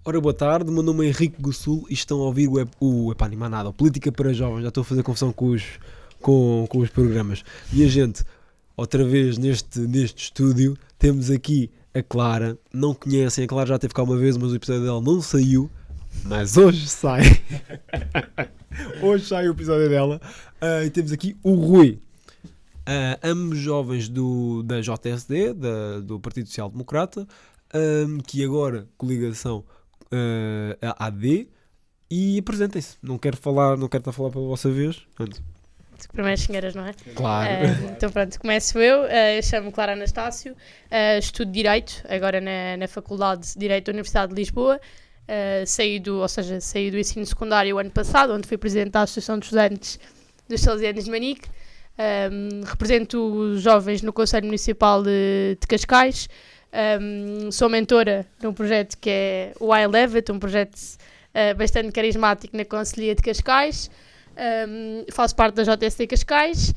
Ora, boa tarde, meu nome é Henrique Gossul e estão a ouvir o Animar Nada, o Política para Jovens. Já estou a fazer confusão com os programas. E a gente, outra vez neste estúdio, temos aqui a Clara. Não conhecem, a Clara já esteve cá uma vez, mas o episódio dela não saiu. Mas hoje sai. Hoje sai o episódio dela. E temos aqui o Rui. Ambos jovens da JSD, do Partido Social Democrata, que agora coligação a AD, e apresentem-se. Não quero estar a falar pela vossa vez. Primeiras senhoras, não é? Claro. Então pronto, começo eu. Eu chamo-me Clara Anastácio, estudo Direito, agora na Faculdade de Direito da Universidade de Lisboa. Saí do ensino secundário o ano passado, onde fui presidente da Associação de Estudantes dos Salesianos de Manique. Represento os jovens no Conselho Municipal de Cascais. Sou mentora de um projeto que é o I Love It, um projeto bastante carismático na Conselhia de Cascais. Faço parte da JSD Cascais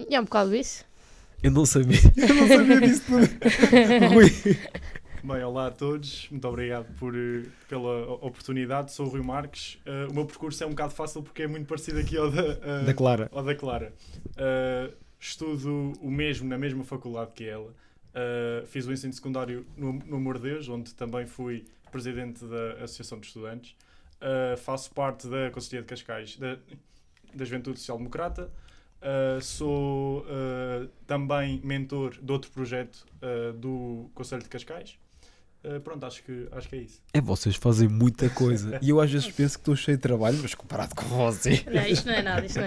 e é um bocado isso. Eu não sabia disso tudo. Rui. Bem, olá a todos, muito obrigado pela oportunidade. Sou o Rui Marques. O meu percurso é um bocado fácil porque é muito parecido aqui ao da Clara. Estudo na mesma faculdade que ela. Fiz o ensino secundário no Mordeus, onde também fui presidente da Associação de Estudantes. Faço parte da Conselhia de Cascais, da Juventude Social Democrata. Sou também mentor de outro projeto do Conselho de Cascais. Pronto, acho que é isso. Vocês fazem muita coisa. E eu às vezes penso que estou cheio de trabalho, mas comparado com você. Não, isto não é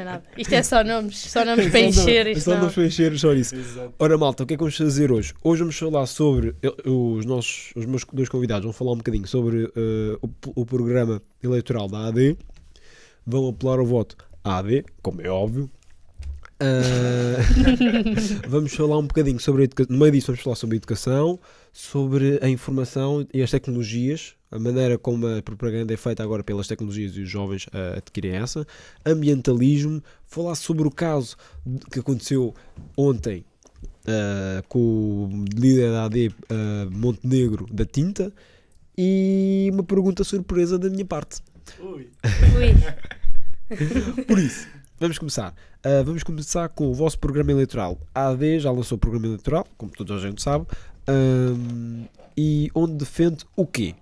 nada. Isto é só nomes para encher. Só nomes para encher, só isso. Exato. Ora, malta, o que é que vamos fazer hoje? Hoje vamos falar sobre, os meus dois convidados vão falar um bocadinho sobre o programa eleitoral da AD. Vão apelar ao voto à AD, como é óbvio. Vamos falar um bocadinho sobre a educação. No meio disso vamos falar sobre a educação, sobre a informação e as tecnologias, a maneira como a propaganda é feita agora pelas tecnologias e os jovens adquirem essa, ambientalismo, falar sobre o caso que aconteceu ontem com o líder da AD Montenegro da Tinta, e uma pergunta surpresa da minha parte. Ui. Por isso, vamos começar. Vamos começar com o vosso programa eleitoral. A AD já lançou o programa eleitoral, como toda a gente sabe, e onde defende o quê?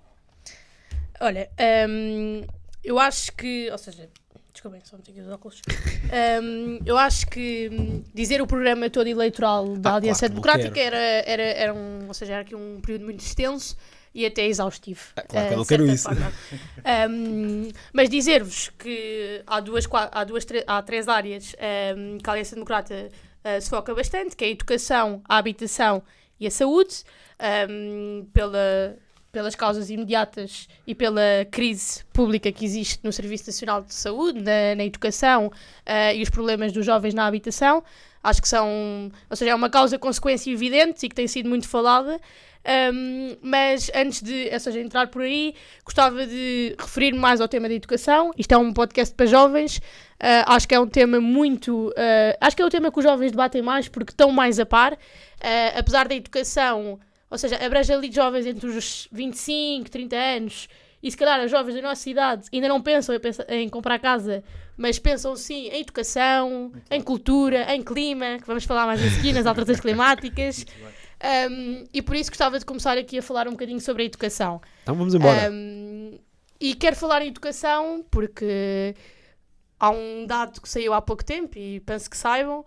Olha, eu acho que... Ou seja, desculpem, só meter aqui os óculos. Eu acho que dizer o programa todo eleitoral da Aliança Democrática era aqui um período muito extenso e até exaustivo. Claro que eu não quero isso. Mas dizer-vos que há três áreas que a Aliança Democrata se foca bastante, que é a educação, a habitação e a saúde, pelas causas imediatas e pela crise pública que existe no Serviço Nacional de Saúde, na educação e os problemas dos jovens na habitação. Acho que é uma causa-consequência evidente e que tem sido muito falada. Mas antes de entrar por aí, gostava de referir-me mais ao tema da educação. Isto é um podcast para jovens. Acho que é um tema acho que é o tema que os jovens debatem mais porque estão mais a par. Apesar da educação, abrange ali jovens entre os 25, 30 anos, e se calhar os jovens da nossa idade ainda não pensam em comprar casa, mas pensam sim em educação, em cultura, em clima, que vamos falar mais a seguir, nas alterações climáticas. E por isso gostava de começar aqui a falar um bocadinho sobre a educação. Então vamos embora. E quero falar em educação porque há um dado que saiu há pouco tempo e penso que saibam.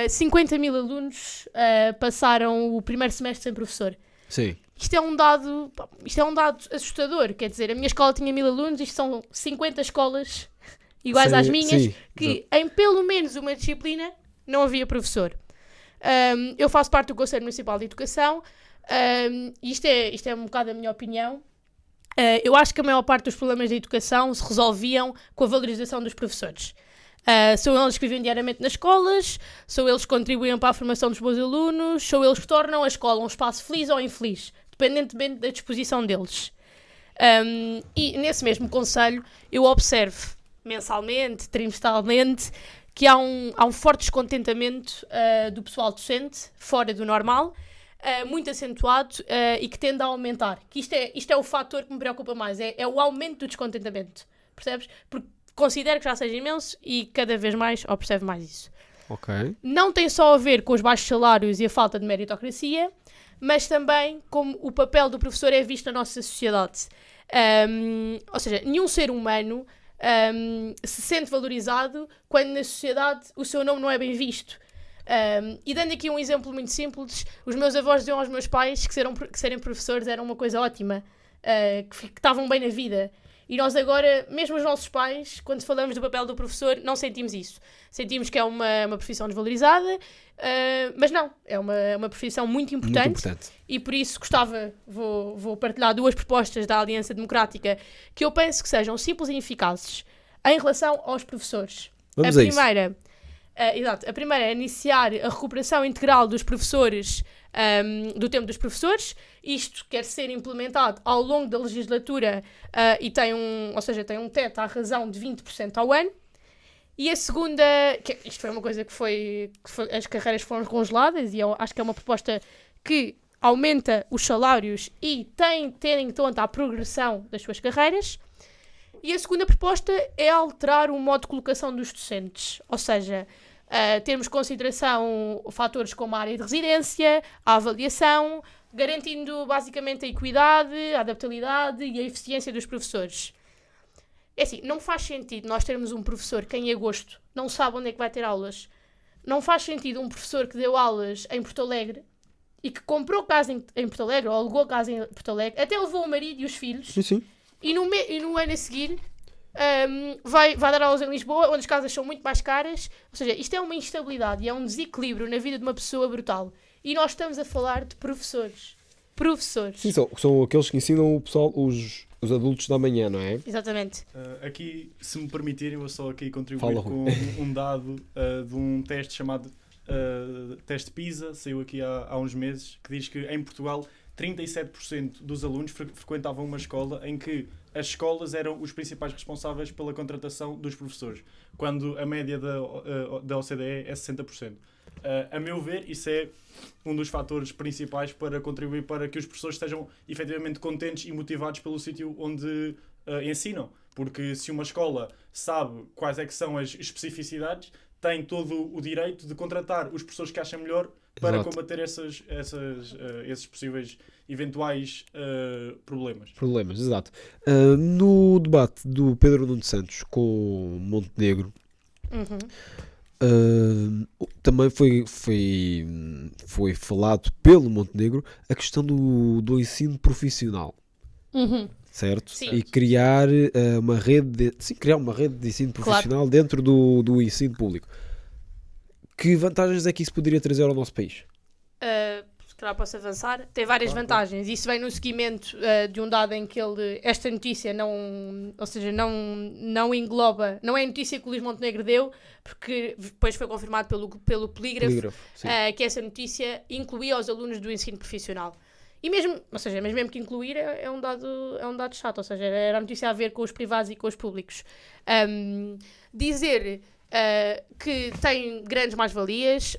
50 mil alunos passaram o primeiro semestre sem professor. Sim. Isto é um dado assustador. Quer dizer, a minha escola tinha 1000 alunos, isto são 50 escolas iguais às minhas, sim, que em pelo menos uma disciplina não havia professor. Eu faço parte do Conselho Municipal de Educação, e isto é um bocado a minha opinião. Eu acho que a maior parte dos problemas da educação se resolviam com a valorização dos professores. São eles que vivem diariamente nas escolas, são eles que contribuem para a formação dos bons alunos, são eles que tornam a escola um espaço feliz ou infeliz, dependentemente da disposição deles. E nesse mesmo conselho eu observo mensalmente, trimestralmente, que há um forte descontentamento do pessoal docente, fora do normal, muito acentuado e que tende a aumentar. Que isto é o fator que me preocupa mais, é o aumento do descontentamento, percebes? Porque considero que já seja imenso e cada vez mais observo mais isso. Ok. Não tem só a ver com os baixos salários e a falta de meritocracia, mas também como o papel do professor é visto na nossa sociedade. Ou seja, nenhum ser humano se sente valorizado quando na sociedade o seu nome não é bem visto. E dando aqui um exemplo muito simples, os meus avós diziam aos meus pais que serem professores era uma coisa ótima, que estavam bem na vida. E nós agora, mesmo os nossos pais, quando falamos do papel do professor, não sentimos isso. Sentimos que é uma profissão desvalorizada, mas não, é uma profissão muito importante. Muito importante. E por isso vou partilhar 2 propostas da Aliança Democrática que eu penso que sejam simples e eficazes em relação aos professores. Vamos a isso. A primeira é iniciar a recuperação integral dos professores, do tempo dos professores. Isto quer ser implementado ao longo da legislatura e tem um teto à razão de 20% ao ano. E a segunda, isto foi uma coisa que as carreiras foram congeladas e eu acho que é uma proposta que aumenta os salários e tem em conta a progressão das suas carreiras. E a segunda proposta é alterar o modo de colocação dos docentes, ou seja, termos consideração fatores como a área de residência, a avaliação, garantindo basicamente a equidade, a adaptabilidade e a eficiência dos professores. É assim, não faz sentido nós termos um professor que em agosto não sabe onde é que vai ter aulas. Não faz sentido um professor que deu aulas em Porto Alegre e que comprou casa em Porto Alegre, ou alugou casa em Porto Alegre, até levou o marido e os filhos, Sim. e no ano a seguir vai dar aulas em Lisboa, onde as casas são muito mais caras. Ou seja, isto é uma instabilidade e é um desequilíbrio na vida de uma pessoa brutal. E nós estamos a falar de professores. Sim, são aqueles que ensinam o pessoal, os adultos da manhã, não é? Exatamente. Aqui, se me permitirem, eu vou só aqui contribuir Fala, com um dado de um teste chamado teste PISA, saiu aqui há uns meses, que diz que em Portugal 37% dos alunos frequentavam uma escola em que as escolas eram os principais responsáveis pela contratação dos professores, quando a média da OCDE é 60%. A meu ver, isso é um dos fatores principais para contribuir para que os professores estejam efetivamente contentes e motivados pelo sítio onde ensinam. Porque se uma escola sabe quais é que são as especificidades, tem todo o direito de contratar os professores que acham melhor para Exato. combater esses possíveis eventuais problemas. Exato. No debate do Pedro Nuno Santos com Montenegro, também foi falado pelo Montenegro a questão do ensino profissional. Certo? Sim. E criar uma rede de ensino profissional dentro do ensino público. Que vantagens é que isso poderia trazer ao nosso país? Se calhar posso avançar. Tem várias vantagens. Isso vem no seguimento de um dado em que esta notícia não engloba, não é a notícia que o Luís Montenegro deu, porque depois foi confirmado pelo Polígrafo, que essa notícia incluía os alunos do ensino profissional. E mesmo que incluir é um dado chato, ou seja, era a notícia a ver com os privados e com os públicos. Dizer que tem grandes mais-valias,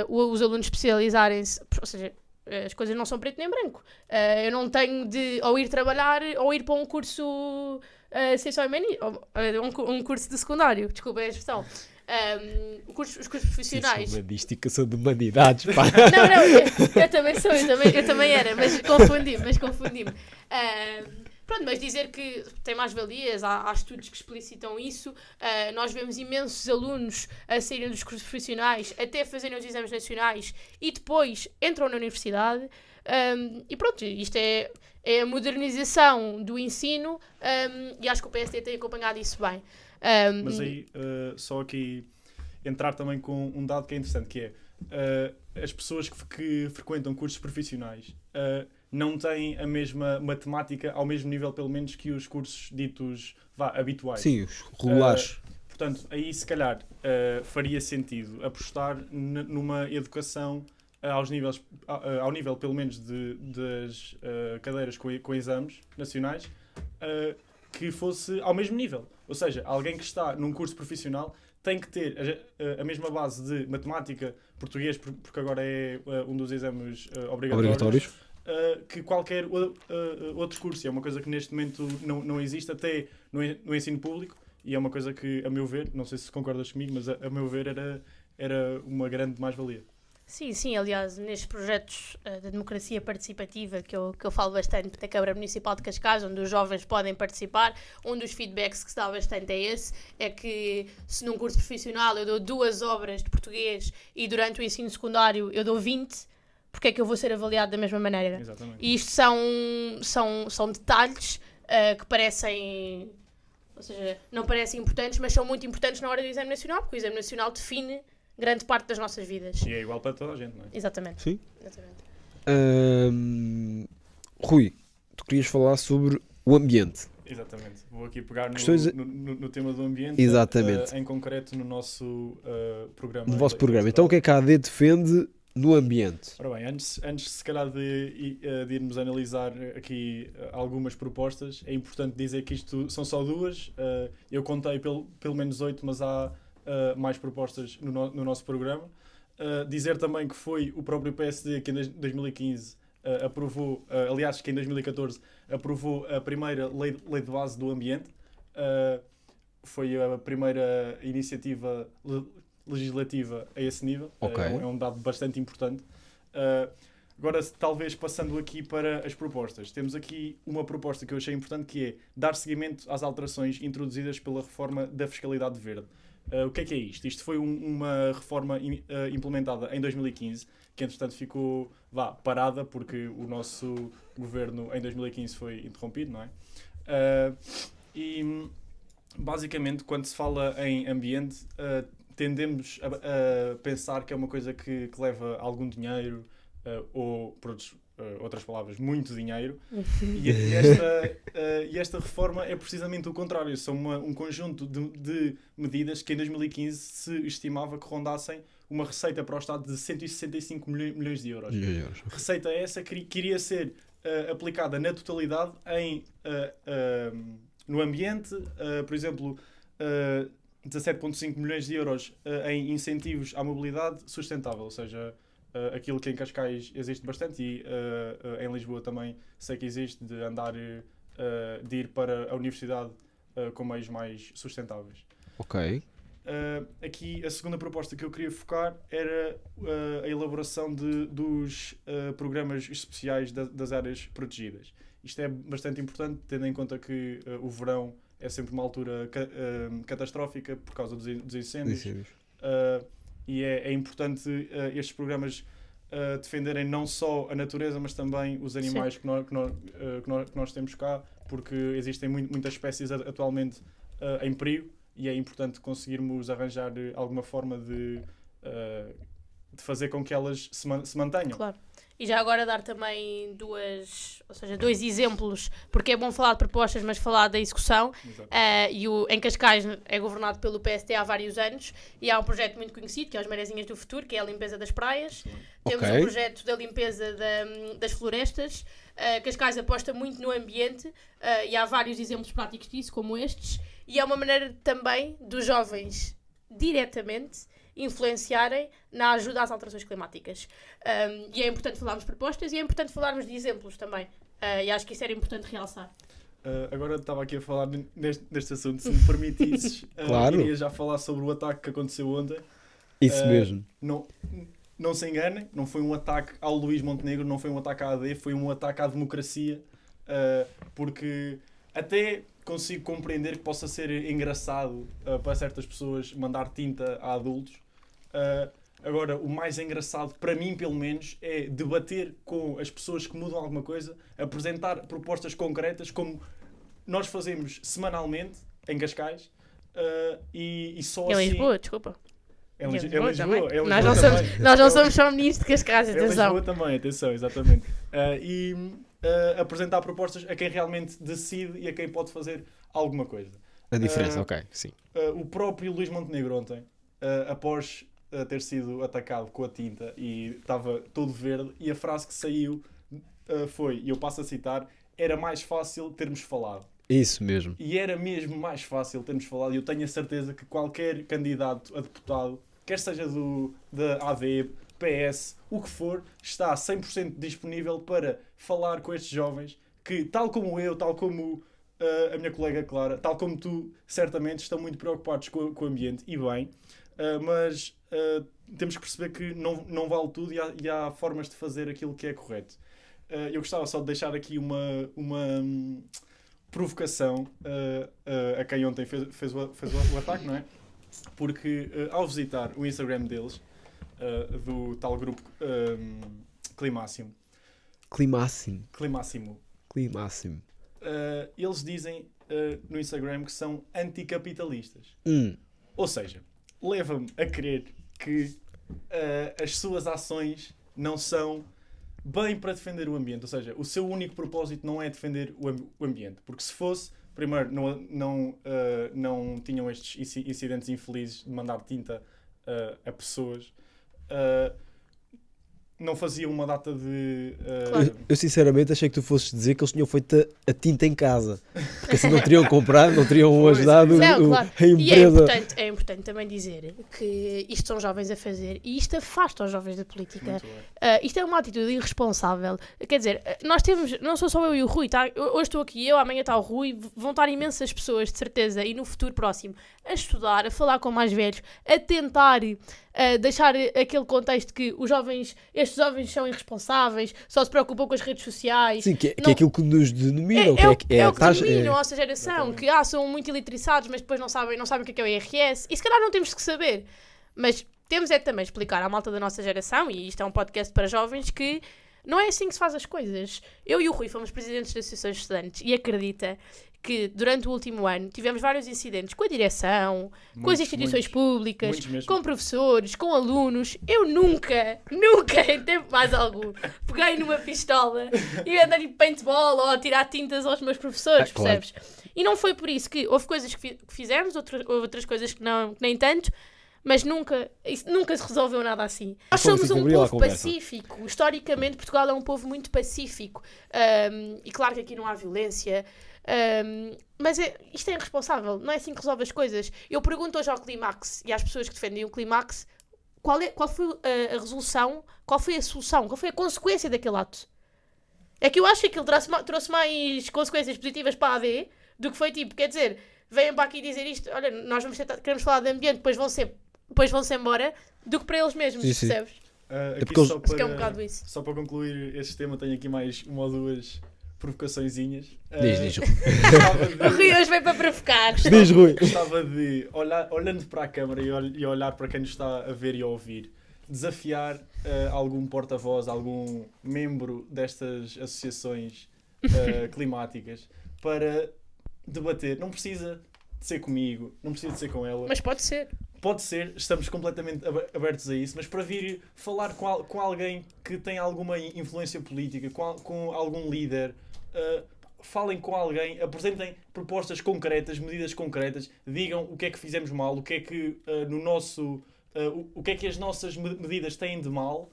os alunos especializarem-se, ou seja, as coisas não são preto nem branco. Eu não tenho de ou ir trabalhar ou ir para um curso um curso de secundário, desculpa a expressão. Os cursos profissionais. Humanística, são de humanidades, pá. Não, eu também sou, eu também era, mas confundi-me. Pronto, mas dizer que tem mais-valias, há estudos que explicitam isso. Nós vemos imensos alunos a saírem dos cursos profissionais, até fazerem os exames nacionais e depois entram na universidade. E pronto, isto é a modernização do ensino e acho que o PSD tem acompanhado isso bem. Mas aí, só aqui entrar também com um dado que é interessante, que é as pessoas que frequentam cursos profissionais não têm a mesma matemática ao mesmo nível, pelo menos, que os cursos ditos habituais. Sim, os regulares. Portanto, aí se calhar faria sentido apostar numa educação ao nível, pelo menos, das cadeiras com exames nacionais, que fosse ao mesmo nível. Ou seja, alguém que está num curso profissional tem que ter a mesma base de matemática, português, porque agora é um dos exames obrigatórios. Que qualquer outro curso. É uma coisa que neste momento não existe até no ensino público, e é uma coisa que, a meu ver, não sei se concordas comigo, mas a meu ver era uma grande mais-valia. Sim, aliás, nestes projetos da democracia participativa que eu falo bastante da Câmara Municipal de Cascais, onde os jovens podem participar, um dos feedbacks que se dá bastante é esse, é que se num curso profissional eu dou 2 obras de português e durante o ensino secundário eu dou 20, porque é que eu vou ser avaliado da mesma maneira? Exatamente. E isto são detalhes que parecem, ou seja, não parecem importantes, mas são muito importantes na hora do Exame Nacional, porque o Exame Nacional define grande parte das nossas vidas. E é igual para toda a gente, não é? Exatamente. Sim. Exatamente. Rui, tu querias falar sobre o ambiente. Exatamente. Vou aqui pegar Questões- no tema do ambiente. Exatamente. Em concreto no nosso programa. No vosso programa. Então o que é que a AD defende no ambiente? Ora bem, antes se calhar de irmos analisar aqui algumas propostas, é importante dizer que isto são só 2. Eu contei pelo menos 8, mas há mais propostas no nosso programa. Dizer também que foi o próprio PSD que em 2015 aprovou, aliás, que em 2014 aprovou a primeira lei de base do ambiente. Foi a primeira iniciativa legislativa a esse nível. Ok. É um dado bastante importante. Agora, talvez passando aqui para as propostas. Temos aqui uma proposta que eu achei importante, que é dar seguimento às alterações introduzidas pela reforma da fiscalidade verde. O que é isto? Isto foi uma reforma implementada em 2015, que entretanto ficou parada porque o nosso governo em 2015 foi interrompido, não é? E basicamente, quando se fala em ambiente, tendemos a pensar que é uma coisa que leva algum dinheiro, ou, por outras palavras, muito dinheiro. E esta reforma é precisamente o contrário. São um conjunto de medidas que em 2015 se estimava que rondassem uma receita para o Estado de 165 milhões de euros. Receita essa que iria ser aplicada na totalidade no ambiente, por exemplo, 17,5 milhões de euros em incentivos à mobilidade sustentável, ou seja, aquilo que em Cascais existe bastante e em Lisboa também sei que existe, de andar, de ir para a universidade com meios mais sustentáveis. Ok. Aqui a segunda proposta que eu queria focar era a elaboração dos programas especiais das áreas protegidas. Isto é bastante importante, tendo em conta que o verão é sempre uma altura catastrófica por causa dos incêndios. E é importante estes programas defenderem não só a natureza, mas também os animais que nós temos cá, porque existem muitas espécies atualmente em perigo, e é importante conseguirmos arranjar alguma forma de fazer com que elas se mantenham. Claro. E já agora dar também 2 exemplos, porque é bom falar de propostas, mas falar da execução. Em Cascais é governado pelo PSD há vários anos e há um projeto muito conhecido, que é os Marezinhas do Futuro, que é a limpeza das praias. Temos um projeto da limpeza das florestas. Cascais aposta muito no ambiente e há vários exemplos práticos disso, como estes. E é uma maneira também dos jovens diretamente influenciarem na ajuda às alterações climáticas. E é importante falarmos de propostas e é importante falarmos de exemplos também. E acho que isso era importante realçar. Agora estava aqui a falar neste assunto, se me permitisses. Claro. Iria já falar sobre o ataque que aconteceu ontem. Isso mesmo. Não se enganem, não foi um ataque ao Luís Montenegro, não foi um ataque à AD, foi um ataque à democracia, porque até consigo compreender que possa ser engraçado para certas pessoas mandar tinta a adultos. Agora, o mais engraçado, para mim pelo menos, é debater com as pessoas que mudam alguma coisa, apresentar propostas concretas, como nós fazemos semanalmente em Cascais, e só assim... Em Lisboa, desculpa. É Lisboa. Nós não somos só meninos de Cascais, atenção. É Lisboa também, atenção, exatamente. Apresentar propostas a quem realmente decide e a quem pode fazer alguma coisa. A diferença, ok, sim. O próprio Luís Montenegro ontem, após ter sido atacado com a tinta e estava todo verde, e a frase que saiu foi, e eu passo a citar, era mais fácil termos falado. Isso mesmo. E era mesmo mais fácil termos falado, e eu tenho a certeza que qualquer candidato a deputado, quer seja da AD, PS, o que for, está 100% disponível para falar com estes jovens que, tal como eu, tal como a minha colega Clara, tal como tu, certamente estão muito preocupados com o ambiente, e bem, mas temos que perceber que não vale tudo e há formas de fazer aquilo que é correto. Eu gostava só de deixar aqui uma provocação a quem ontem fez o ataque, não é? Porque ao visitar o Instagram deles, do tal grupo Climáximo, eles dizem no Instagram que são anticapitalistas. Ou seja, leva-me a crer que as suas ações não são bem para defender o ambiente. Ou seja, o seu único propósito não é defender o ambiente. Porque se fosse, primeiro, não tinham estes incidentes infelizes de mandar tinta a pessoas. Não faziam uma data de... Claro. Eu sinceramente achei que tu fosses dizer que eles tinham feito a tinta em casa. Porque assim não teriam comprado, não teriam Pois, ajudado Não, claro. a E empresa. é importante também dizer que isto são jovens a fazer e isto afasta os jovens da política. Muito bem. Isto é uma atitude irresponsável. Quer dizer, nós temos, não sou só eu e o Rui, tá? Hoje estou aqui eu, amanhã está o Rui, vão estar imensas pessoas, de certeza, e no futuro próximo, a estudar, a falar com mais velhos, a tentar deixar aquele contexto que estes jovens são irresponsáveis, só se preocupam com as redes sociais. Sim, que Não- é aquilo que nos denominam. É o que taxa- dominam a nossa geração, Exatamente. que são muito eletrizados, mas depois não sabem o que é o IRS. E se calhar não temos que saber. Mas temos é também explicar à malta da nossa geração, e isto é um podcast para jovens, que não é assim que se faz as coisas. Eu e o Rui fomos presidentes da Associação de Estudantes e acredita que durante o último ano tivemos vários incidentes com a direção, com as instituições públicas, muitos mesmo. com professores, com alunos. Eu nunca, em tempo mais algum, peguei numa pistola e andei de paintball ou a tirar tintas aos meus professores, claro. percebes? E não foi por isso que houve coisas que fizemos, outras coisas que não, que nem tanto, mas nunca se resolveu nada assim. Nós Foi somos assim que um abriu a povo conversa. pacífico. Historicamente, Portugal é um povo muito pacífico. E claro que aqui não há violência. Mas isto é irresponsável. Não é assim que resolve as coisas. Eu pergunto hoje ao Climax e às pessoas que defendem o Climax qual foi a resolução, qual foi a solução, qual foi a consequência daquele ato. É que eu acho que aquilo trouxe mais consequências positivas para a AD do que foi tipo, quer dizer, venham para aqui dizer isto, olha, nós queremos falar de ambiente, depois vão-se embora, do que para eles mesmos, Sim, sim. percebes? Aqui porque eles- só Acho que é um para- bocado isso. Só para concluir este tema, tenho aqui mais uma ou duas provocaçõezinhas. Diz, Rui. O Rui hoje veio para provocar. Diz, Rui. Gostava de, olhando para a câmara e olhar para quem nos está a ver e a ouvir, desafiar algum porta-voz, algum membro destas associações climáticas para debater. Não precisa de ser comigo, não precisa de ser com ela. Mas pode ser. Pode ser, estamos completamente abertos a isso, mas para vir falar com alguém que tem alguma influência política, com algum líder, falem com alguém, apresentem propostas concretas, medidas concretas, digam o que é que fizemos mal, o que é que o que é que as nossas medidas têm de mal,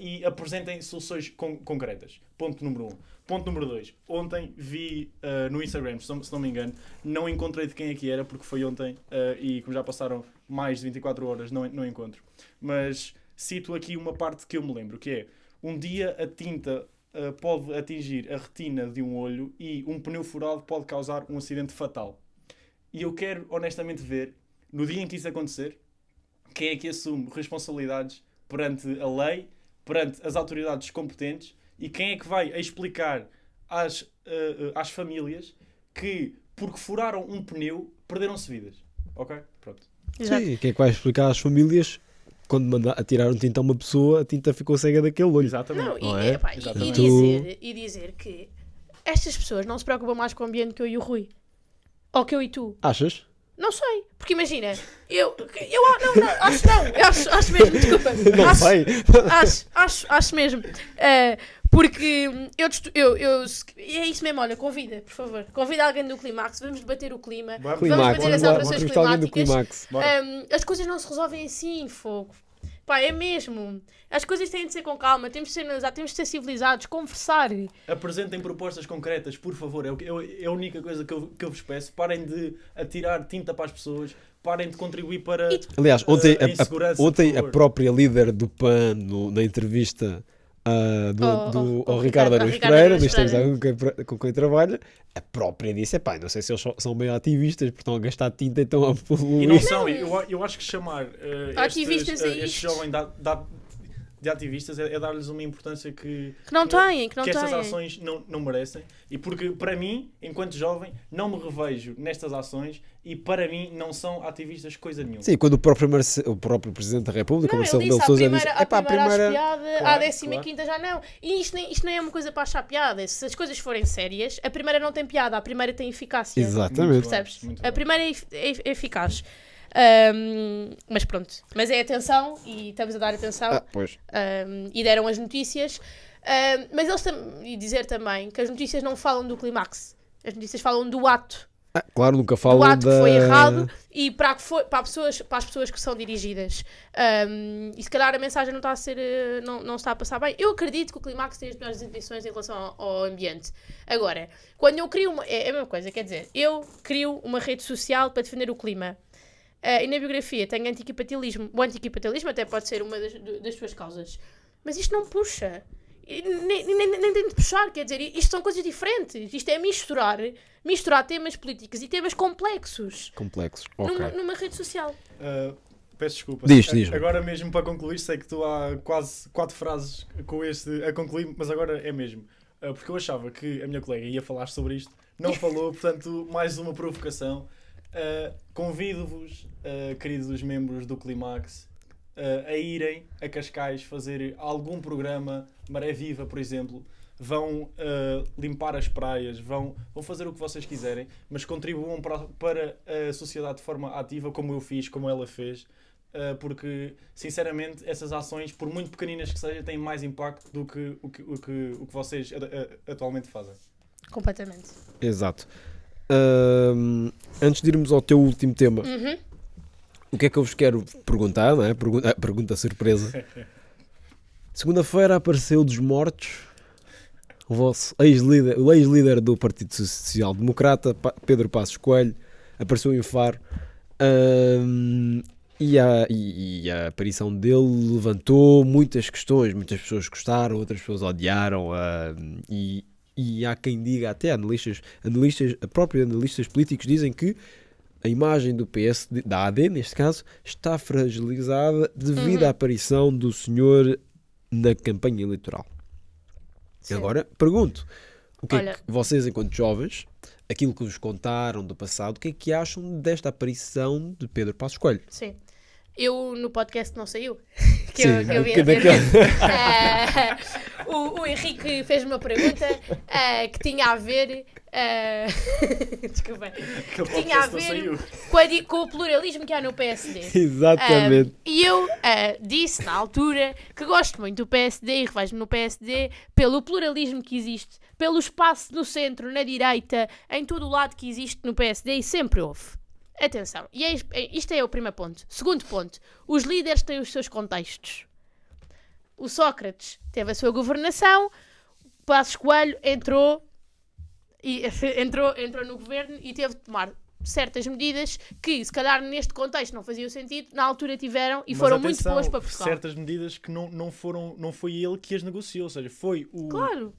e apresentem soluções concretas. Ponto número 1. Ponto número 2. Ontem vi no Instagram, se não me engano, não encontrei de quem é que era, porque foi ontem e como já passaram mais de 24 horas, não encontro. Mas cito aqui uma parte que eu me lembro, que é: um dia a tinta pode atingir a retina de um olho e um pneu furado pode causar um acidente fatal. E eu quero honestamente ver, no dia em que isso acontecer, quem é que assume responsabilidades perante a lei, perante as autoridades competentes, e quem é que vai explicar às famílias que, porque furaram um pneu, perderam-se vidas. Ok? Pronto. Exato. Sim, quem é que vai explicar às famílias quando atiraram tinta a uma pessoa, a tinta ficou cega daquele olho? Exatamente. Não, Não é? Exatamente. e dizer que estas pessoas não se preocupam mais com o ambiente que eu e o Rui. Ou que eu e tu. Achas? Não sei. Porque imagina, acho mesmo, desculpa. Não acho, sei. acho mesmo. Porque e é isso mesmo, olha, convida, por favor. Convida alguém do Climax, vamos debater o clima. Bora. Climax, debater as bora, alterações vamos falar do climáticas. Climax. Bora. As coisas não se resolvem assim, fogo. Pá, é mesmo. As coisas têm de ser com calma, temos de ser analisados, temos de ser civilizados, conversar. Apresentem propostas concretas, por favor. É a única coisa que eu vos peço. Parem de atirar tinta para as pessoas. Parem de contribuir para Aliás, ontem, a insegurança. ontem por a favor. própria líder do PAN, na entrevista ao Ricardo Araújo Ricardo Pereira, Araújo neste com quem trabalha, a própria disse, não sei se eles são meio ativistas, porque estão a gastar tinta, então a poluir. E não são. Eu acho que chamar Ativistas é este isto. jovem de ativistas é dar-lhes uma importância que não têm. estas ações não merecem. E porque, para mim, enquanto jovem, não me revejo nestas ações e, para mim, não são ativistas coisa nenhuma. Sim, quando o próprio Presidente da República, Marcelo Ele Rebelo de disse Sousa, à disse: primeira, "Epá, à primeira primeira." acho piada, Claro, à 15ª já não. E isto nem é uma coisa para achar piada. Se as coisas forem sérias, a primeira não tem piada, a primeira tem eficácia. Exatamente. Percebes? Muito A bem. primeira é eficaz. Mas pronto. Mas é atenção e estamos a dar atenção. Pois. E deram as notícias. Mas eles e dizer também que as notícias não falam do clímax. As notícias falam do ato. Claro, nunca Do falam ato que foi da... errado e para as pessoas que são dirigidas. E se calhar a mensagem não está a ser, não está a passar bem. Eu acredito que o Clímax tem as melhores intenções em relação ao ambiente. Agora, quando eu crio é a mesma coisa, quer dizer, eu crio uma rede social para defender o clima. E na biografia tenho antiquipatilismo. O antiquipatilismo até pode ser uma das suas causas. Mas isto não puxa. Nem tem de puxar, quer dizer, isto são coisas diferentes. Isto é misturar temas políticos e temas complexos numa rede social. Peço desculpa. Diz-me. Agora mesmo para concluir, sei que tu há quase 4 frases com este a concluir, mas agora é mesmo. Porque eu achava que a minha colega ia falar sobre isto, não falou, portanto, mais uma provocação. Convido-vos, queridos membros do Clímax, a irem a Cascais fazer algum programa, Maré Viva, por exemplo. Vão limpar as praias, vão fazer o que vocês quiserem, mas contribuam para a sociedade de forma ativa, como eu fiz, como ela fez, porque, sinceramente, essas ações, por muito pequeninas que sejam, têm mais impacto do que o que vocês atualmente fazem. Completamente. Exato. Antes de irmos ao teu último tema, o que é que eu vos quero perguntar, não é? Pergunta surpresa. Segunda-feira apareceu dos mortos o vosso ex-líder do Partido Social Democrata, Pedro Passos Coelho, apareceu em Faro, e a aparição dele levantou muitas questões. Muitas pessoas gostaram, outras pessoas odiaram, e há quem diga, até analistas políticos dizem que a imagem do PSD, da AD neste caso, está fragilizada devido à aparição do senhor na campanha eleitoral. Sim. Agora, pergunto, o que Olha, é que vocês, enquanto jovens, aquilo que vos contaram do passado, o que é que acham desta aparição de Pedro Passos Coelho? Sim. Eu no podcast não saiu. que Sim, eu vi o Henrique fez-me uma pergunta que tinha a ver desculpa, que tinha a ver com o pluralismo que há no PSD. Exatamente. E eu disse na altura que gosto muito do PSD e revejo-me no PSD pelo pluralismo que existe, pelo espaço no centro, na direita, em todo o lado que existe no PSD, e sempre houve. Atenção, e isto é o primeiro ponto. Segundo ponto, os líderes têm os seus contextos. O Sócrates teve a sua governação, Passos Coelho entrou no governo e teve de tomar certas medidas que, se calhar, neste contexto não faziam sentido, na altura tiveram e Mas foram atenção, muito boas para Portugal. certas medidas que não foi ele que as negociou, ou seja, foi o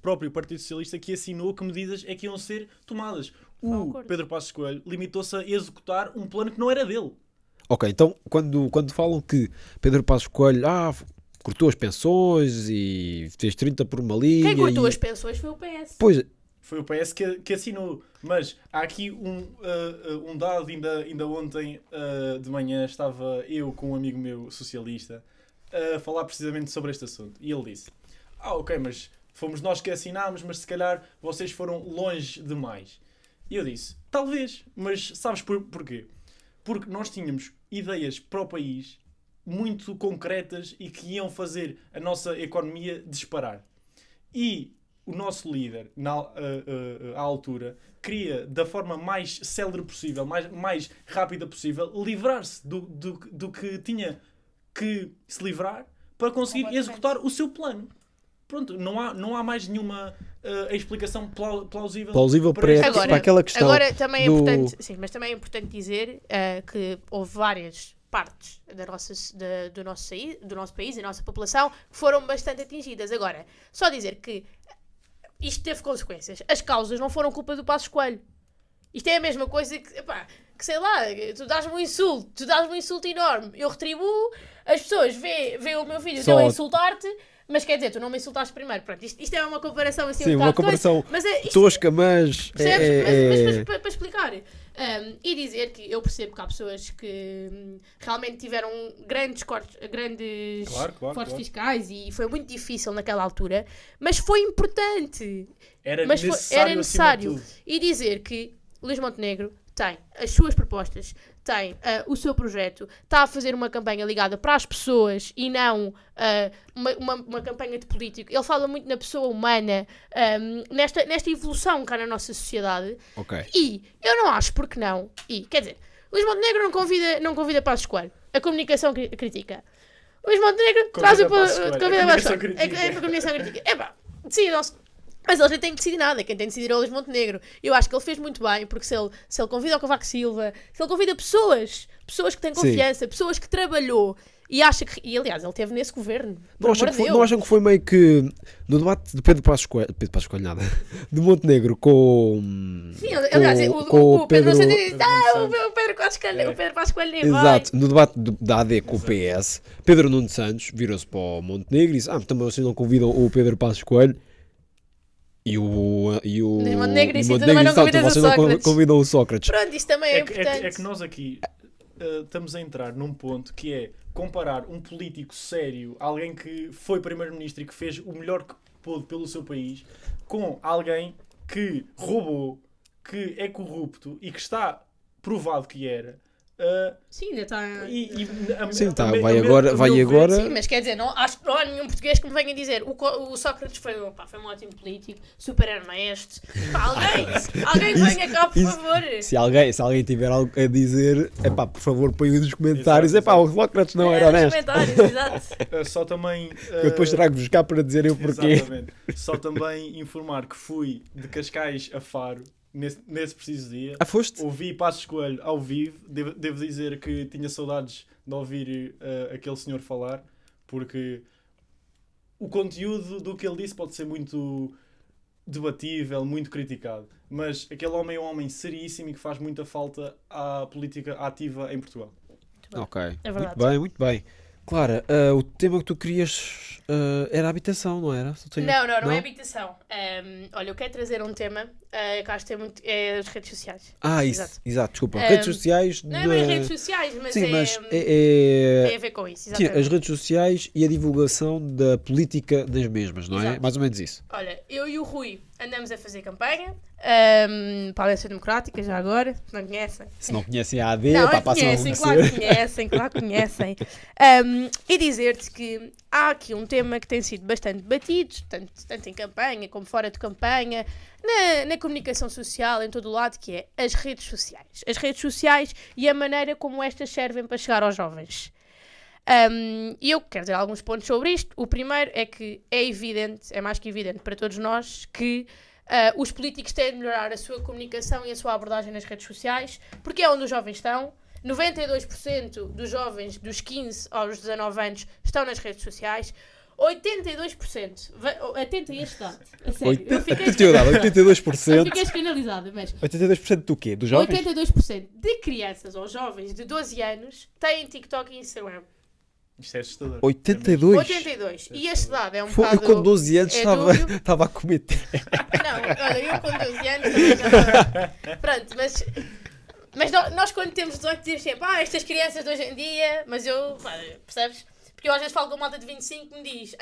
próprio Partido Socialista que assinou que medidas é que iam ser tomadas. O Pedro Passos Coelho limitou-se a executar um plano que não era dele. Ok, então quando falam que Pedro Passos Coelho cortou as pensões e fez 30 por uma linha... Quem cortou as pensões foi o PS. Pois, Foi o PS que assinou. Mas há aqui um dado, ainda ontem de manhã estava eu com um amigo meu socialista a falar precisamente sobre este assunto. E ele disse, ok, mas fomos nós que assinámos, mas se calhar vocês foram longe demais. E eu disse, talvez, mas sabes porquê? Porque nós tínhamos ideias para o país muito concretas e que iam fazer a nossa economia disparar. E o nosso líder, à altura, queria, da forma mais célere possível, mais rápida possível, livrar-se do que tinha que se livrar para conseguir Completamente. executar o seu plano. Pronto, não há mais nenhuma explicação plausível. Plausível para, isso. Agora- para aquela questão. Agora também é do- importante, sim, mas também é importante dizer que houve várias partes do nosso país, da nossa população, que foram bastante atingidas. Agora, só dizer que isto teve consequências. As causas não foram culpa do Passos Coelho. Isto é a mesma coisa que, epá, que sei lá, tu dás-me um insulto enorme, eu retribuo, as pessoas vê o meu vídeo Só- eu a insultar-te, mas quer dizer, tu não me insultaste primeiro. Pronto, isto é uma comparação assim Sim, um uma bocado comparação coisa, mas é, isto, tosca, mas. percebes? Mas para explicar. E dizer que eu percebo que há pessoas que realmente tiveram grandes Claro, cortes claro. fiscais e foi muito difícil naquela altura, mas foi importante. Era Mas necessário. acima de tudo. E dizer que Luís Montenegro tem as suas propostas, tem o seu projeto, está a fazer uma campanha ligada para as pessoas e não uma campanha de político. Ele fala muito na pessoa humana, nesta evolução cá na nossa sociedade. Ok. E eu não acho porque não. E, quer dizer, Luís Montenegro não convida Passos Coelho. A comunicação critica. Luís Montenegro traz o Passos Coelho. convida A Passos comunicação Coelho. critica. A comunicação critica. Epá, decidam-se. Mas eles nem têm que decidir nada. Quem tem que decidir é o Luís Montenegro. Eu acho que ele fez muito bem, porque se ele convida o Cavaco Silva, se ele convida pessoas que têm confiança, pessoas que trabalhou, e acha que... E aliás, ele esteve nesse governo. Não acham que foi meio que no debate de Pedro Passos Coelho nada, de Montenegro com. Sim, aliás, com o Pedro Santos diz, Santos. o Pedro Passos Coelho nem vai. Exato, no debate da AD com o PS, Pedro Nuno Santos virou-se para o Montenegro e disse: também vocês não convidam o Pedro Passos Coelho. E o Montenegro disse: e "Tu também não disse, convidas o vocês não Sócrates." convidam o Sócrates. Pronto, isto também é importante. É que nós aqui estamos a entrar num ponto que é comparar um político sério, alguém que foi primeiro-ministro e que fez o melhor que pôde pelo seu país, com alguém que roubou, que é corrupto e que está provado que era. Sim, ainda está... Sim, tá, vai agora. Sim, mas quer dizer, acho que não há nenhum português que me venha dizer o Sócrates foi um ótimo político, super honesto. Pá, alguém venha cá, por favor. Se alguém tiver algo a dizer, por favor, põe nos comentários. Exato, o Sócrates não era Nos honesto. comentários, exato. Só também. Eu depois trago-vos cá para dizer o porquê. Exatamente. Só também informar que fui de Cascais a Faro nesse preciso dia. Foste? Ouvi Passos Coelho ao vivo. Devo dizer que tinha saudades de ouvir aquele senhor falar, porque o conteúdo do que ele disse pode ser muito debatível, muito criticado, mas aquele homem é um homem seríssimo e que faz muita falta à política ativa em Portugal. Ok, É verdade. muito bem. Clara, o tema que tu querias era a habitação, não era? Não é habitação. Olha, eu quero trazer um tema que acho que tem muito... É as redes sociais. Isso, exato, desculpa. Redes sociais... Não é bem redes sociais, mas Sim, mas tem a ver com isso, sim, exatamente. as redes sociais e a divulgação da política das mesmas, não é? Exato. Mais ou menos isso. Olha, eu e o Rui andamos a fazer campanha para a Aliança Democrática, já agora, se não conhecem. Se não conhecem a AD, Não, passam a conhecem, conhecer. claro que conhecem. E dizer-te que há aqui um tema que tem sido bastante debatido, tanto em campanha como fora de campanha, na comunicação social, em todo o lado, que é as redes sociais. As redes sociais e a maneira como estas servem para chegar aos jovens. E eu quero dizer alguns pontos sobre isto. O primeiro é que é mais que evidente para todos nós que os políticos têm de melhorar a sua comunicação e a sua abordagem nas redes sociais, porque é onde os jovens estão. 92% dos jovens dos 15 aos 19 anos estão nas redes sociais. 82%. Atenta a este dado. A sério. Eu fiquei 82%. escandalizada, mas 82% do quê? Dos jovens? 82% de crianças ou jovens de 12 anos têm TikTok e Instagram. Isto é assustador. 82%? 82%. E este dado é um Eu bocado... com 12 anos é estava dúbio. a cometer. Não, olha, eu com 12 anos também já estava... Pronto, mas nós quando temos 18 dizemos sempre estas crianças de hoje em dia, mas eu... Percebes? Porque eu às vezes falo com uma malta de 25 que me diz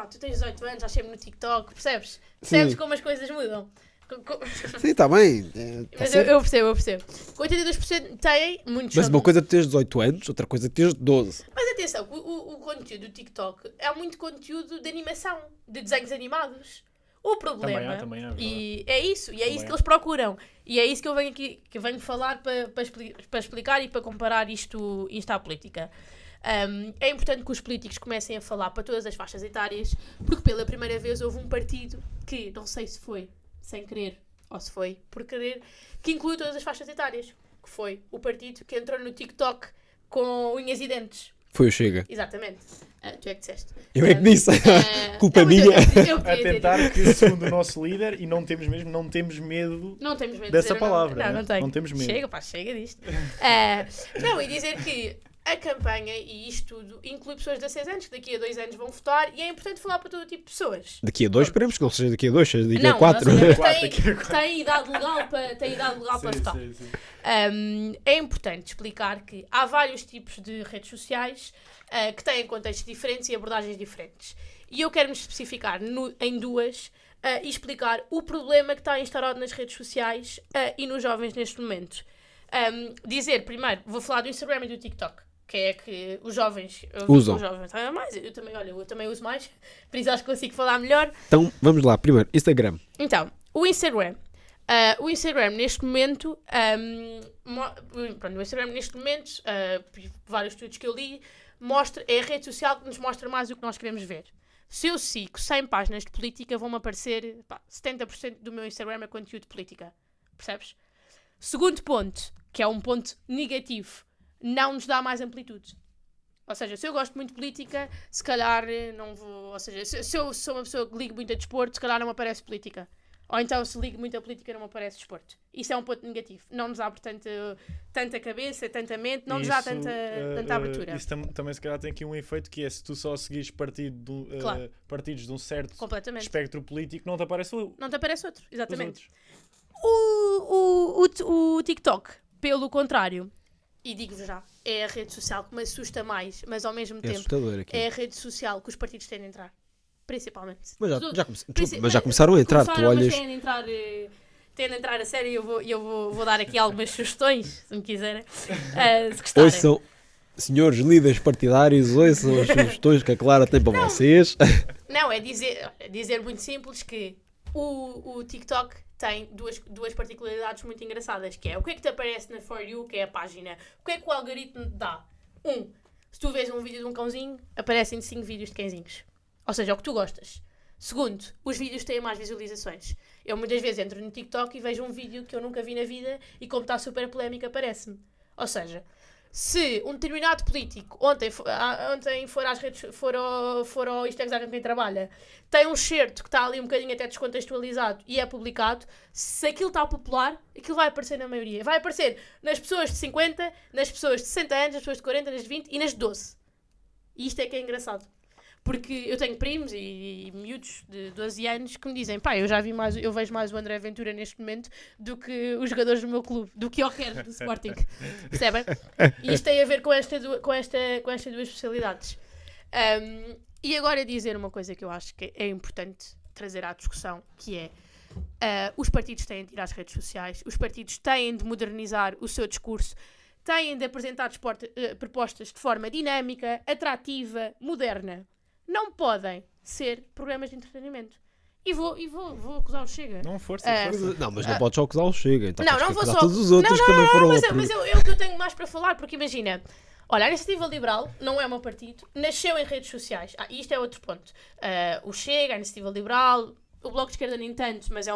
tu tens 18 anos, já sempre no TikTok, percebes? Percebes como as coisas mudam? Sim, está bem. Mas eu percebo. 82% têm, muitos Mas são- uma coisa é teres 18 anos, outra coisa é teres 12. Mas atenção, o conteúdo do TikTok é muito conteúdo de animação, de desenhos animados. O problema... Também há, e é isso que há. eles procuram. E é isso que eu venho aqui, que venho falar para explicar e para comparar isto à política. É importante que os políticos comecem a falar para todas as faixas etárias, porque pela primeira vez houve um partido que, não sei se foi sem querer ou se foi por querer, que incluiu todas as faixas etárias, que foi o partido que entrou no TikTok com unhas e dentes. Foi o Chega. Exatamente. Tu é que disseste. Eu é que disse. Culpa não, mas minha. eu A podia ter tentar dito. que, segundo o nosso líder, e não temos medo Não temos medo de dessa dizer o nome. palavra. Não, né? não tenho. Não temos medo. Chega, pá, chega disto. Não, e dizer que a campanha e isto tudo inclui pessoas de 16 anos que daqui a 2 anos vão votar e é importante falar para todo tipo de pessoas. Daqui a 2, esperemos que não seja daqui a 2, seja daqui a Não, 4. ou seja, Quatro, tem, daqui a quatro. tem idade legal para Sim, votar. sim, sim. É importante explicar que há vários tipos de redes sociais que têm contextos diferentes e abordagens diferentes. E eu quero me especificar em duas e explicar o problema que está instaurado nas redes sociais e nos jovens neste momento. Dizer, primeiro, vou falar do Instagram e do TikTok, que é que os jovens Usam. Os jovens mais, eu também uso mais, por isso acho que consigo falar melhor. Então, vamos lá. Primeiro, Instagram. Então, o Instagram. O Instagram neste momento, vários estudos que eu li, é a rede social que nos mostra mais o que nós queremos ver. Se eu sigo 100 páginas de política, vão-me aparecer 70% do meu Instagram é conteúdo de política. Percebes? Segundo ponto, que é um ponto negativo, não nos dá mais amplitude. Ou seja, se eu gosto muito de política, se calhar não vou... Ou seja, se eu sou uma pessoa que ligo muito a desporto, se calhar não me aparece política. Ou então, se ligo muito a política, não me aparece desporto. Isso é um ponto negativo. Não nos abre tanta cabeça, tanta mente, não nos dá tanta abertura. Isso também, se calhar, tem aqui um efeito que é, se tu só seguires Claro. partidos de um certo Completamente. espectro político, não te aparece Não te aparece outro, os exatamente. outros. O TikTok, pelo contrário, e digo-vos já, é a rede social que me assusta mais, mas ao mesmo É tempo assustador aqui. é a rede social que os partidos têm de entrar. Principalmente. Mas Tudo- já começaram a entrar. Tu Começaram, mas olhas. têm de entrar a sério e eu vou dar aqui algumas sugestões, se me quiserem. Se gostarem. Ouçam, senhores líderes partidários, ouçam as sugestões que a Clara tem para vocês. Não, é dizer muito simples que o TikTok tem duas particularidades muito engraçadas, que é o que é que te aparece na For You, que é a página, o que é que o algoritmo te dá. Se tu vês um vídeo de um cãozinho, aparecem 5 vídeos de cãezinhos. Ou seja, é o que tu gostas. Segundo, os vídeos têm mais visualizações. Eu muitas vezes entro no TikTok e vejo um vídeo que eu nunca vi na vida e como está super polémico aparece-me. Ou seja, se um determinado político ontem for ao Instagram com quem trabalha, tem um certo que está ali um bocadinho até descontextualizado e é publicado, se aquilo está popular, aquilo vai aparecer na maioria. Vai aparecer nas pessoas de 50, nas pessoas de 60 anos, nas pessoas de 40, nas de 20 e nas de 12. E isto é que é engraçado. Porque eu tenho primos e miúdos de 12 anos que me dizem, pá, eu vejo mais o André Ventura neste momento do que os jogadores do meu clube, do que eu quero do Sporting. Percebem? E isto tem a ver com estas duas especialidades. E agora dizer uma coisa que eu acho que é importante trazer à discussão, que é os partidos têm de ir às redes sociais, os partidos têm de modernizar o seu discurso, têm de apresentar propostas de forma dinâmica, atrativa, moderna. Não podem ser programas de entretenimento. E vou acusar o Chega. Não, força. Não, mas não podes só acusar o Chega. Então Não tens que vou acusar só... todos os outros que também foram. Mas é o que eu tenho mais para falar, porque imagina, olha, a Iniciativa Liberal não é o meu partido, nasceu em redes sociais. E isto é outro ponto. O Chega, a Iniciativa Liberal, o Bloco de Esquerda nem tanto, mas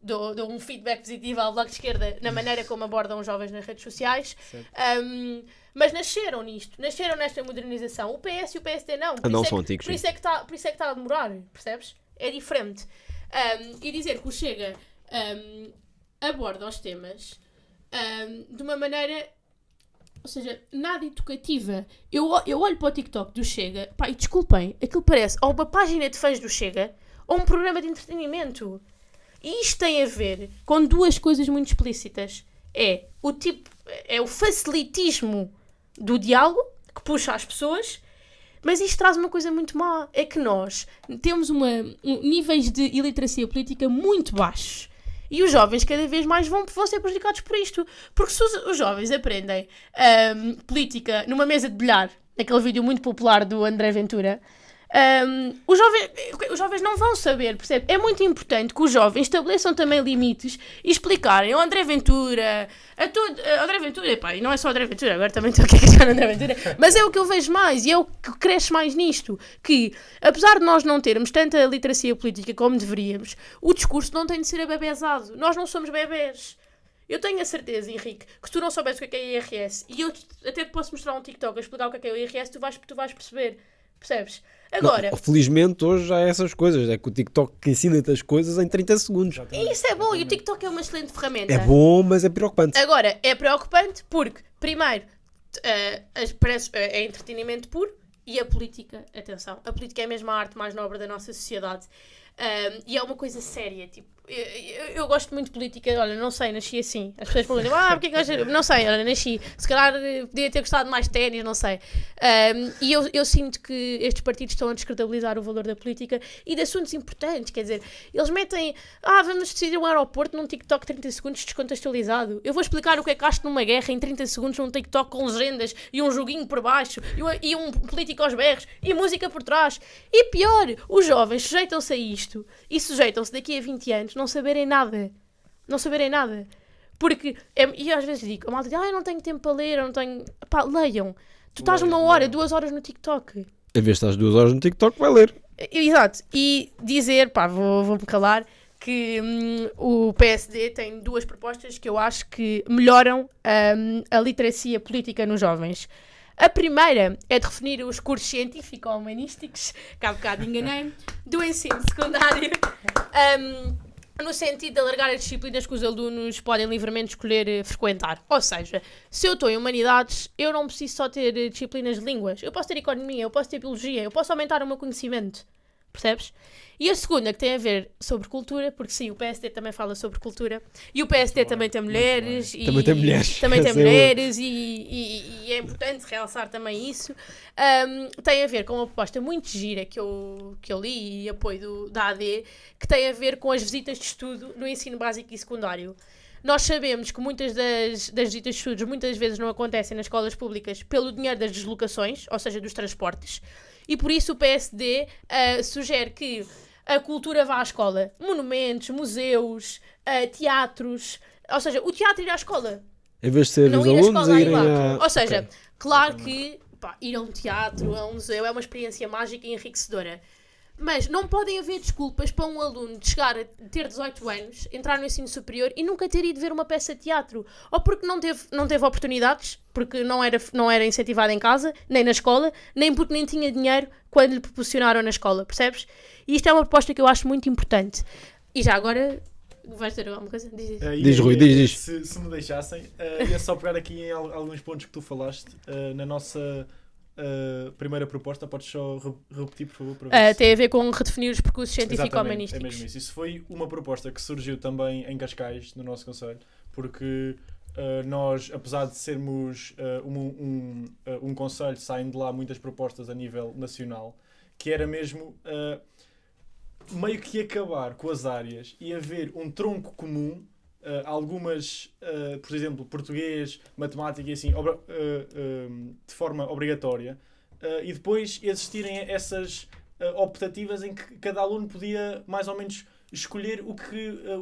dou um feedback positivo ao Bloco de Esquerda na maneira como abordam os jovens nas redes sociais. Mas nasceram nesta modernização. O PS e o PSD não. Não são antigos. Por isso é que está a demorar, percebes? É diferente. E dizer que o Chega aborda os temas de uma maneira, ou seja, nada educativa. Eu olho para o TikTok do Chega, pá, e desculpem, aquilo parece ou uma página de fãs do Chega ou um programa de entretenimento. E isto tem a ver com duas coisas muito explícitas. É o facilitismo do diálogo, que puxa as pessoas, mas isto traz uma coisa muito má. É que nós temos níveis de iliteracia política muito baixos. E os jovens cada vez mais vão ser prejudicados por isto. Porque se os jovens aprendem política numa mesa de bilhar, aquele vídeo muito popular do André Ventura, Os jovens não vão saber, percebe? É muito importante que os jovens estabeleçam também limites e explicarem ao André Ventura, André Ventura, pá, e não é só André Ventura, agora também estou aqui a queixar André Ventura, mas é o que eu vejo mais e é o que cresce mais nisto, que apesar de nós não termos tanta literacia política como deveríamos, o discurso não tem de ser abebezado. Nós não somos bebés. Eu tenho a certeza, Henrique, que se tu não soubesse o que é IRS, e eu até te posso mostrar um TikTok a explicar o que é o IRS, tu vais perceber. Percebes? Agora, Não, felizmente hoje já há essas coisas. É que o TikTok ensina-te as coisas em 30 segundos. e isso é bom, e o TikTok é uma excelente ferramenta. É bom, mas é preocupante. Agora, é preocupante porque, primeiro, é entretenimento puro e a política, atenção, a política é mesmo a arte mais nobre da nossa sociedade. E é uma coisa séria, tipo, eu gosto muito de política, olha, não sei, nasci assim. As pessoas perguntam, porque é que gostas? Não sei, olha, nasci. Se calhar podia ter gostado mais de ténis, não sei. E eu sinto que estes partidos estão a descredibilizar o valor da política e de assuntos importantes, quer dizer, eles metem, vamos decidir um aeroporto num TikTok 30 segundos descontextualizado. Eu vou explicar o que é gasto numa guerra em 30 segundos num TikTok com legendas e um joguinho por baixo e um político aos berros e música por trás. E pior, os jovens sujeitam-se a isto e sujeitam-se daqui a 20 anos não saberem nada. Não saberem nada. Porque, e às vezes digo, a malta diz, eu não tenho tempo para ler, eu não tenho... Pá, leiam. Tu estás uma hora, 2 horas no TikTok. Em vez de estás 2 horas no TikTok, vai ler. Exato. E dizer, vou-me calar, que o PSD tem 2 propostas que eu acho que melhoram a literacia política nos jovens. A primeira é de definir os cursos científico-humanísticos, que há bocado enganei-me, do ensino secundário, no sentido de alargar as disciplinas que os alunos podem livremente escolher frequentar. Ou seja, se eu estou em humanidades, eu não preciso só ter disciplinas de línguas. Eu posso ter economia, eu posso ter biologia, eu posso aumentar o meu conhecimento. Percebes? E a segunda, que tem a ver sobre cultura, porque sim, o PSD também fala sobre cultura, e o PSD também tem mulheres, e Também tem mulheres. também tem mulheres, e é importante realçar também isso. Tem a ver com uma proposta muito gira que eu li e apoio da AD, que tem a ver com as visitas de estudo no ensino básico e secundário. Nós sabemos que muitas das visitas de estudos muitas vezes não acontecem nas escolas públicas pelo dinheiro das deslocações, ou seja, dos transportes, e por isso o PSD sugere que a cultura vá à escola. Monumentos, museus, teatros, ou seja, o teatro ir à escola. Em vez de ser Não os ir à alunos escola a a ir irem lá. a... Ou seja, claro que ir a um teatro, a um museu é uma experiência mágica e enriquecedora. Mas não podem haver desculpas para um aluno de chegar a ter 18 anos, entrar no ensino superior e nunca ter ido ver uma peça de teatro. Ou porque não teve oportunidades, porque não era incentivado em casa, nem na escola, nem porque nem tinha dinheiro quando lhe proporcionaram na escola, percebes? E isto é uma proposta que eu acho muito importante. E já agora, vais ter alguma coisa? Diz, Rui, diz. Se me deixassem, ia só pegar aqui em alguns pontos que tu falaste na nossa... primeira proposta, podes só repetir, por favor? Para ver tem a ver com redefinir os percursos científico-humanísticos. É mesmo isso. Isso foi uma proposta que surgiu também em Cascais, no nosso concelho, porque nós, apesar de sermos um concelho, saem de lá muitas propostas a nível nacional, que era mesmo meio que acabar com as áreas e haver um tronco comum. Algumas, por exemplo, português, matemática e assim, de forma obrigatória, e depois existirem essas optativas em que cada aluno podia mais ou menos escolher o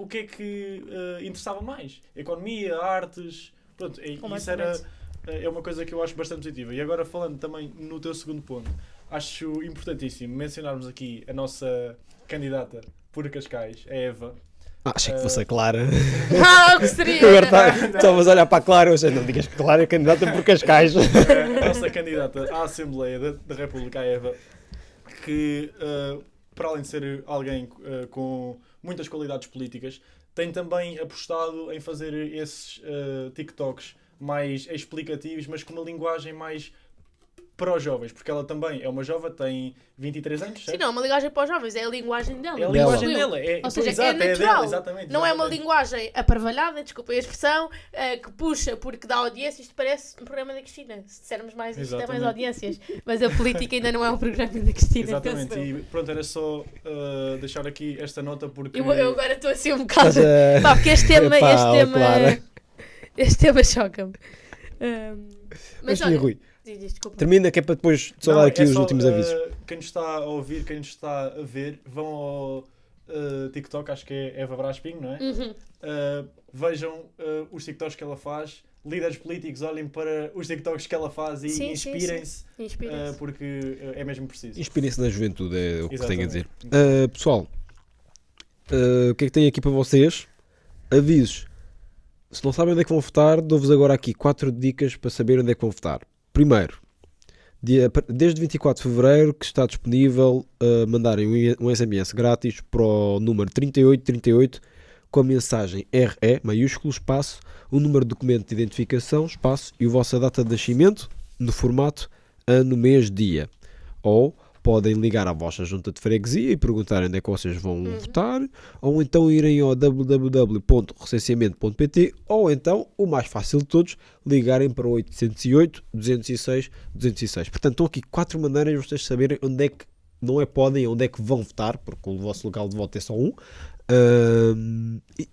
que é que interessava mais. Economia, artes, pronto, isso é uma coisa que eu acho bastante positiva. E agora falando também no teu segundo ponto, acho importantíssimo mencionarmos aqui a nossa candidata por Cascais, a Eva. Achei que fosse a Clara. O que seria? Agora estavas a olhar para a Clara. Eu sei, não digas que Clara é candidata por Cascais. A nossa candidata à Assembleia da República, a Eva, que para além de ser alguém com muitas qualidades políticas, tem também apostado em fazer esses TikToks mais explicativos, mas com uma linguagem mais para os jovens, porque ela também é uma jovem, tem 23 anos, certo? Sim, não, é uma linguagem para os jovens, é a linguagem dela. É a linguagem dela. Ou seja, exato, é natural. dela, exatamente. Não é uma linguagem aparvalhada, desculpa a expressão, que puxa porque dá audiência. Isto parece um programa da Cristina. Se dissermos mais isto, é mais audiências. Mas a política ainda não é um programa da Cristina. Exatamente. E pronto, era só deixar aqui esta nota porque... Eu agora estou assim um bocado... porque este tema choca-me. Mas sim, olha... Rui. Desculpa. Termina que é para depois só Não, dar aqui é os só, últimos avisos. Quem nos está a ouvir, quem nos está a ver, vão ao TikTok, acho que é Eva Braspinho, não é? Uhum. Vejam os TikToks que ela faz. Líderes políticos, olhem para os TikToks que ela faz e Sim, inspirem-se, Inspira-se. porque é mesmo preciso. Inspirem-se na juventude, é o que tenho a dizer. Exatamente. Pessoal, o que é que tenho aqui para vocês? Avisos. Se não sabem onde é que vão votar, dou-vos agora aqui 4 dicas para saber onde é que vão votar. Primeiro, desde 24 de Fevereiro que está disponível mandarem um SMS grátis para o número 3838 com a mensagem RE, maiúsculo, espaço, o número de documento de identificação, espaço e a vossa data de nascimento no formato ano, mês, dia. Ou podem ligar à vossa junta de freguesia e perguntarem onde é que vocês vão votar, ou então irem ao www.recenseamento.pt, ou então, o mais fácil de todos, ligarem para o 808 206 206. Portanto, estão aqui 4 maneiras de vocês saberem onde é que não é podem, onde é que vão votar, porque o vosso local de voto é só um.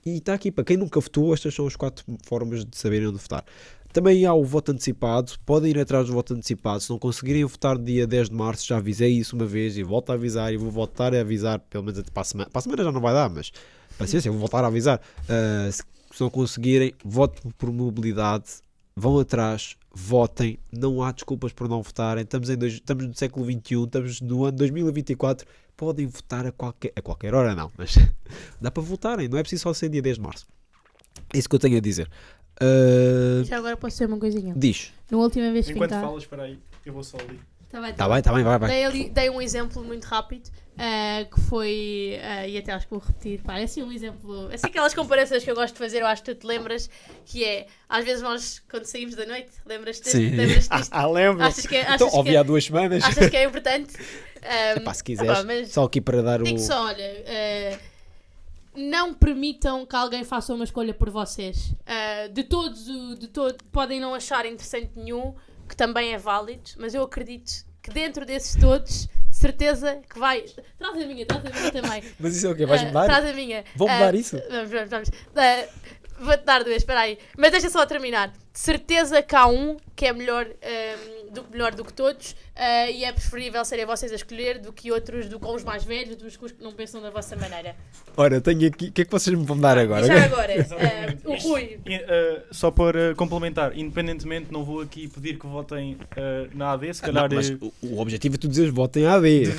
E está aqui, para quem nunca votou, estas são as 4 formas de saberem onde votar. Também há o voto antecipado, podem ir atrás do voto antecipado. Se não conseguirem votar dia 10 de março, já avisei isso uma vez e volto a avisar, e vou voltar a avisar, pelo menos para a semana. Para a semana já não vai dar, mas paciência, eu vou voltar a avisar. Se não conseguirem, voto por mobilidade, vão atrás, votem, não há desculpas por não votarem. Estamos no século XXI, estamos no ano 2024, podem votar a qualquer hora, não, mas dá para votarem, não é preciso só ser dia 10 de março. É isso que eu tenho a dizer. Já agora posso dizer uma coisinha. Diz. Na última vez que Enquanto pintar... falas, espera aí, eu vou só ali. Tá bem, vai. Dei um exemplo muito rápido, que foi, e até acho que vou repetir, pá, é assim um exemplo, assim aquelas comparações que eu gosto de fazer, eu acho que tu te lembras, que é, às vezes nós, quando saímos da noite, lembras-te disto? Lembro. Achas que Então, ouvi há 2 semanas. achas que é importante? Epá, se quiseres, mas só aqui para dar digo só, olha, não permitam que alguém faça uma escolha por vocês. De todos, podem não achar interessante nenhum, que também é válido, mas eu acredito que dentro desses todos, de certeza que vai... Traz a minha também. Mas isso é o quê? Vais mudar? Traz a minha. Vão mudar isso? Vamos. Vou-te dar 2, espera aí. Mas deixa só terminar. De certeza que há um que é melhor do que todos, e é preferível serem vocês a escolher do que outros, com os mais velhos, dos que não pensam da vossa maneira. Ora, tenho aqui... O que é que vocês me vão dar agora? E já agora, Exatamente. o Rui. Só para complementar, independentemente, não vou aqui pedir que votem na AD, se calhar... Não, mas o objetivo é tu dizeres votem AD.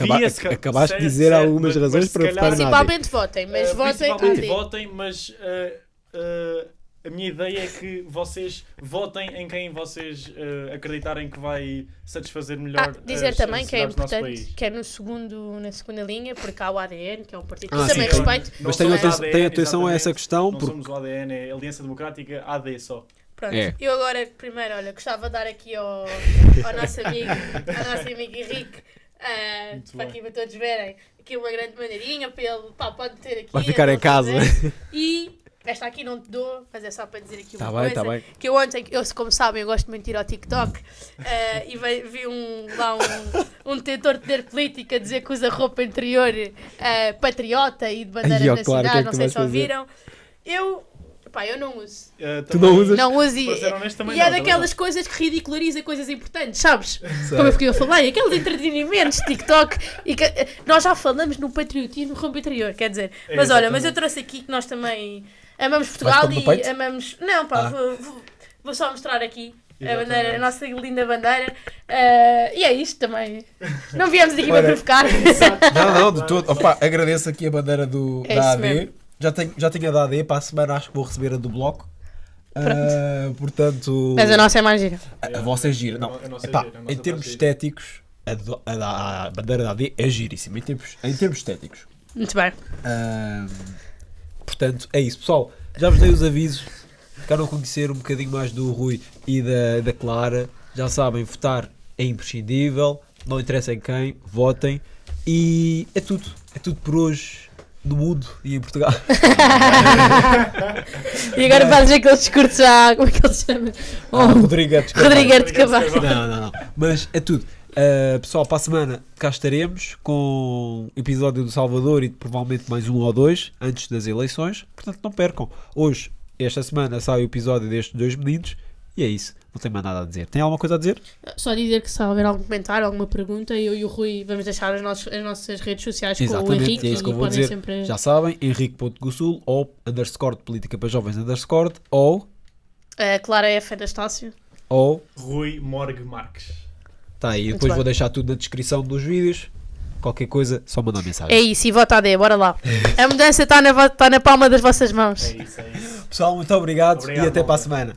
Acabaste de dizer certo, algumas mas razões se para calhar- votar na AD. Principalmente votem, mas votem Principalmente AD. votem, mas a minha ideia é que vocês votem em quem vocês acreditarem que vai satisfazer melhor Dizer as também que é necessidades do nosso importante, país. que é na segunda linha, porque há o ADN, que é um partido que Ah, também sim, claro. respeito. Não Mas somos tenham atenção a exatamente, essa questão, Não porque somos o ADN, é Aliança Democrática, AD só. Pronto, É. eu agora, primeiro, olha, gostava de dar aqui ao nosso amigo Henrique, Muito para bem. aqui para todos verem, aqui uma grande maneirinha para ele, pode ter aqui. vai ficar em casa. E esta aqui não te dou, mas é só para dizer aqui uma Tá bem, coisa. tá bem. Que eu ontem, como sabem, eu gosto muito de ir ao TikTok, e vi um detentor de poder político a dizer que usa roupa interior patriota e de bandeiras Ai, ó, nacionais, claro, o que é que não tu sei vais se fazer? ouviram. Eu não uso. Tu não usas? Não uso Para ser honesto, também e não, é também daquelas coisas que ridiculariza coisas importantes, sabes? Como eu fiquei a falar, aqueles entretenimentos de TikTok, e que, nós já falamos no patriotismo roupa interior, quer dizer. Mas olha, mas eu trouxe aqui que nós também amamos Portugal pôr no peito? e amamos... Não, pá, Ah. vou só mostrar aqui a Exatamente. bandeira, a nossa linda bandeira. E é isto também. Não viemos aqui para Ora. provocar. Não, de todo. Opa, agradeço aqui a bandeira É da isso AD. mesmo. Já tinha da AD, para a semana acho que vou receber a do Bloco. Portanto, Mas a nossa é mais gira. a vossa é gira. Não, A nossa é epá, gira, a nossa em termos tá gira. estéticos, a bandeira da AD é giríssima. Em termos estéticos. Muito bem. Portanto, é isso, pessoal. Já vos dei os avisos. Ficaram a conhecer um bocadinho mais do Rui e da Clara. Já sabem, votar é imprescindível. Não interessa em quem, votem. E é tudo. É tudo por hoje no mundo e em Portugal. E agora fazes aqueles discursos já. Como é que ele se chama? Rodrigues. Rodrigues de Cavaco. Não. Mas é tudo. Pessoal, para a semana cá estaremos com episódio do Salvador e provavelmente mais 1 ou 2 antes das eleições. Portanto, não percam. Hoje, esta semana, sai o episódio destes 2 meninos E é isso. Não tenho mais nada a dizer. Tem alguma coisa a dizer? Só dizer que se houver algum comentário, alguma pergunta, eu e o Rui vamos deixar as nossas redes sociais com o Exatamente, Henrique é isso que eu e vou podem dizer. sempre... Já sabem, henrique.gossul ou _política para jovens _ ou Clara F. Anastácio. Rui Morgue Marques. Tá aí, Muito depois bem. vou deixar tudo na descrição dos vídeos. Qualquer coisa, só mandar mensagem. É isso, e vota AD, bora lá. A mudança está na palma das vossas mãos. É isso. Pessoal, muito obrigado, Obrigado, e até para a malta. semana.